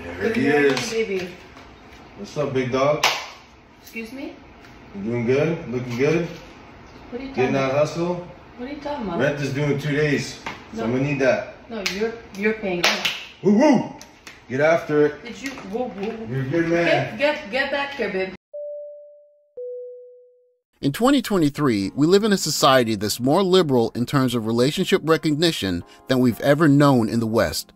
There he is. Baby. What's up, big dog? Excuse me? You doing good? Looking good? What are you talking Getting that about? hustle? What are you talking about? Rent is due in 2 days, so I'm gonna need that. No, you're paying rent. Woo woo! Get after it. Did you? Whoa, whoa. You're a good man. Get back here, babe. In 2023, we live in a society that's more liberal in terms of relationship recognition than we've ever known in the West.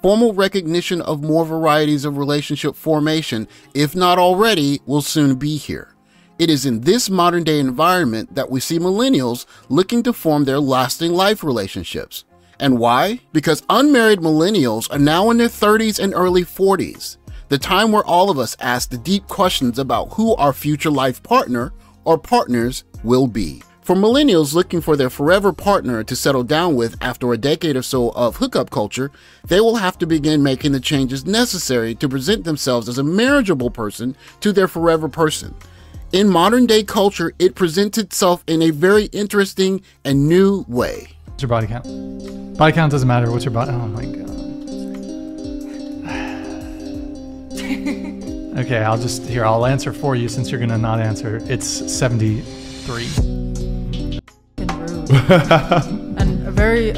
Formal recognition of more varieties of relationship formation, if not already, will soon be here. It is in this modern day environment that we see millennials looking to form their lasting life relationships. And why? Because unmarried millennials are now in their 30s and early 40s, the time where all of us ask the deep questions about who our future life partner or partners will be. For millennials looking for their forever partner to settle down with after a decade or so of hookup culture, they will have to begin making the changes necessary to present themselves as a marriageable person to their forever person. In modern day culture, it presents itself in a very interesting and new way. What's your body count? Body count doesn't matter. What's your body? Oh my God. Okay, I'll answer for you since you're gonna not answer. It's 73. Rude. And very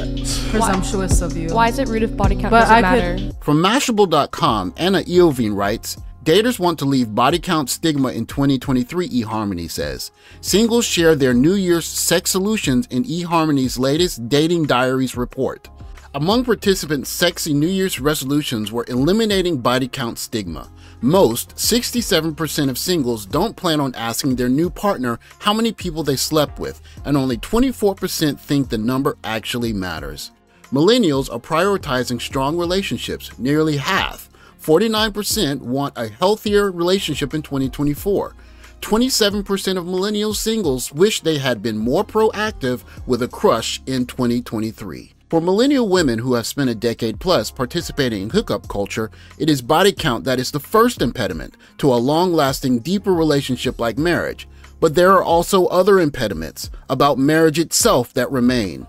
presumptuous of you. Why is it rude if body count doesn't matter? From Mashable.com, Anna Eovine writes, daters want to leave body count stigma in 2023, eHarmony says. Singles share their New Year's sex solutions in eHarmony's latest Dating Diaries report. Among participants' sexy New Year's resolutions were eliminating body count stigma. Most, 67% of singles, don't plan on asking their new partner how many people they slept with, and only 24% think the number actually matters. Millennials are prioritizing strong relationships, nearly half. 49% want a healthier relationship in 2024. 27% of millennial singles wish they had been more proactive with a crush in 2023. For millennial women who have spent a decade plus participating in hookup culture, it is body count that is the first impediment to a long-lasting, deeper relationship like marriage. But there are also other impediments about marriage itself that remain.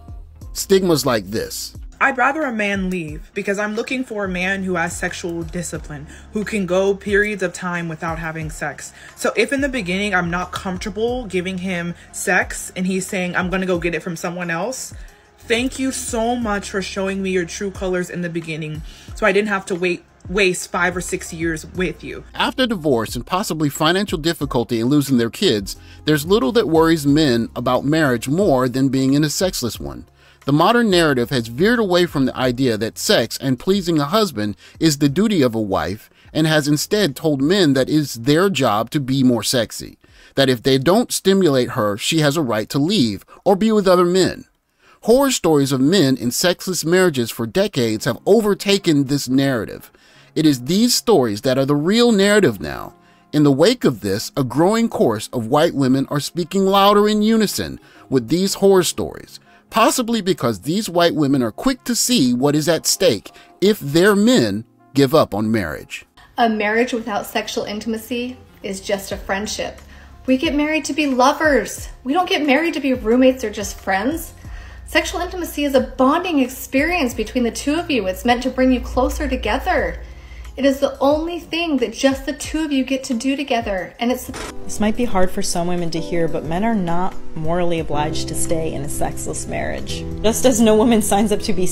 Stigmas like this. I'd rather a man leave because I'm looking for a man who has sexual discipline, who can go periods of time without having sex. So if in the beginning I'm not comfortable giving him sex and he's saying I'm going to go get it from someone else, thank you so much for showing me your true colors in the beginning so I didn't have to waste 5 or 6 years with you. After divorce and possibly financial difficulty and losing their kids, there's little that worries men about marriage more than being in a sexless one. The modern narrative has veered away from the idea that sex and pleasing a husband is the duty of a wife and has instead told men that it is their job to be more sexy, that if they don't stimulate her, she has a right to leave or be with other men. Horror stories of men in sexless marriages for decades have overtaken this narrative. It is these stories that are the real narrative now. In the wake of this, a growing chorus of white women are speaking louder in unison with these horror stories, possibly because these white women are quick to see what is at stake if their men give up on marriage. A marriage without sexual intimacy is just a friendship. We get married to be lovers. We don't get married to be roommates or just friends. Sexual intimacy is a bonding experience between the two of you. It's meant to bring you closer together. It is the only thing that just the two of you get to do together, and it's... This might be hard for some women to hear, but men are not morally obliged to stay in a sexless marriage. Just as no woman signs up to be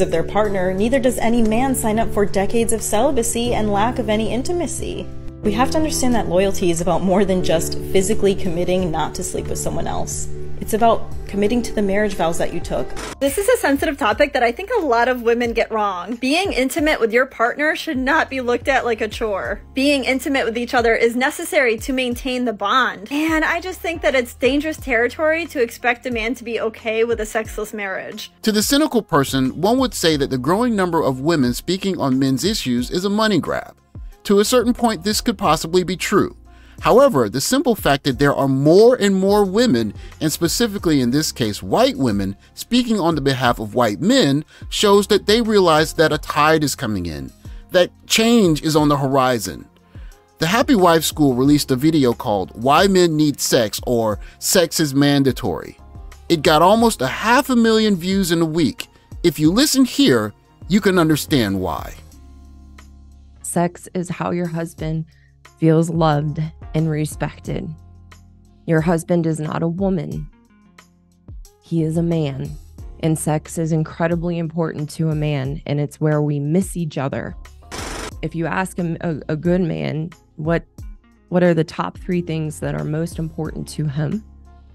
of their partner, neither does any man sign up for decades of celibacy and lack of any intimacy. We have to understand that loyalty is about more than just physically committing not to sleep with someone else. It's about committing to the marriage vows that you took. This is a sensitive topic that I think a lot of women get wrong. Being intimate with your partner should not be looked at like a chore. Being intimate with each other is necessary to maintain the bond. And I just think that it's dangerous territory to expect a man to be okay with a sexless marriage. To the cynical person, one would say that the growing number of women speaking on men's issues is a money grab. To a certain point, this could possibly be true. However, the simple fact that there are more and more women, and specifically in this case white women, speaking on the behalf of white men shows that they realize that a tide is coming in, that change is on the horizon. The Happy Wife School released a video called Why Men Need Sex or Sex is Mandatory. It got almost 500,000 views in a week. If you listen here, you can understand why. Sex is how your husband feels loved and respected. Your husband is not a woman. He is a man. And sex is incredibly important to a man, and it's where we miss each other. If you ask a good man, what are the top 3 things that are most important to him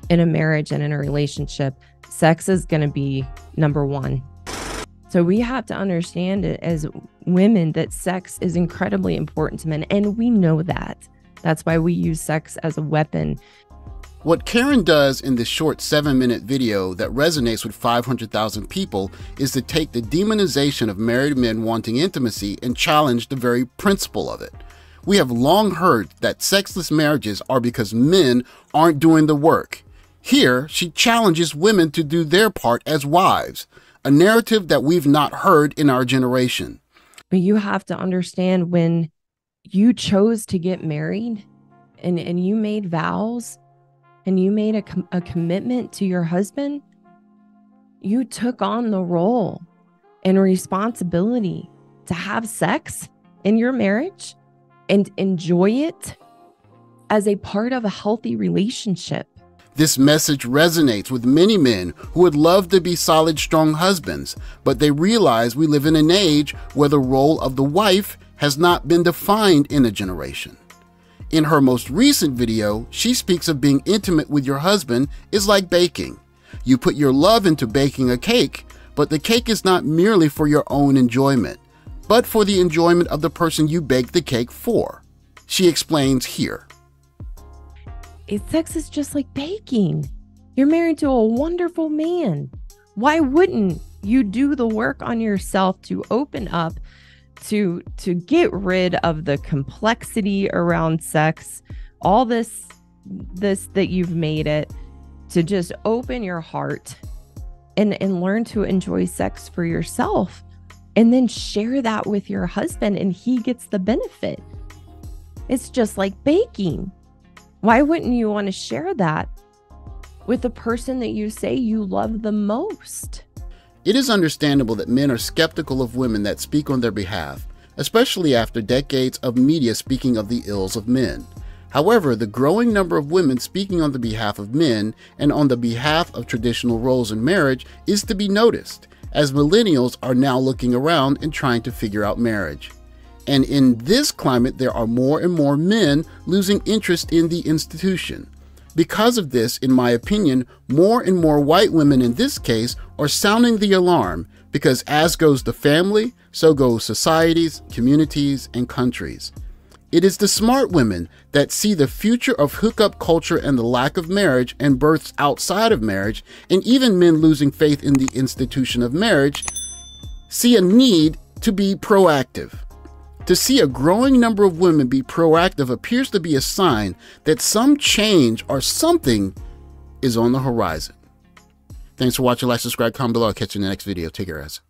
in a marriage and in a relationship, sex is going to be number 1. So we have to understand it as women that sex is incredibly important to men, and we know that. That's why we use sex as a weapon. What Karen does in this short 7-minute video that resonates with 500,000 people is to take the demonization of married men wanting intimacy and challenge the very principle of it. We have long heard that sexless marriages are because men aren't doing the work. Here, she challenges women to do their part as wives, a narrative that we've not heard in our generation. But you have to understand, when you chose to get married and you made vows and you made a commitment to your husband, you took on the role and responsibility to have sex in your marriage and enjoy it as a part of a healthy relationship. This message resonates with many men who would love to be solid, strong husbands, but they realize we live in an age where the role of the wife has not been defined in a generation. In her most recent video, she speaks of being intimate with your husband is like baking. You put your love into baking a cake, but the cake is not merely for your own enjoyment, but for the enjoyment of the person you baked the cake for. She explains here. Sex is just like baking. You're married to a wonderful man. Why wouldn't you do the work on yourself to open up, to get rid of the complexity around sex, all this that you've made it, to just open your heart and learn to enjoy sex for yourself, and then share that with your husband and he gets the benefit. It's just like baking. Why wouldn't you want to share that with the person that you say you love the most? It is understandable that men are skeptical of women that speak on their behalf, especially after decades of media speaking of the ills of men. However, the growing number of women speaking on the behalf of men and on the behalf of traditional roles in marriage is to be noticed, as millennials are now looking around and trying to figure out marriage. And in this climate, there are more and more men losing interest in the institution. Because of this, in my opinion, more and more white women in this case are sounding the alarm, because as goes the family, so go societies, communities, and countries. It is the smart women that see the future of hookup culture and the lack of marriage and births outside of marriage, and even men losing faith in the institution of marriage, see a need to be proactive. To see a growing number of women be proactive appears to be a sign that some change or something is on the horizon. Thanks for watching. Like, subscribe, comment below. I'll catch you in the next video. Take care, guys.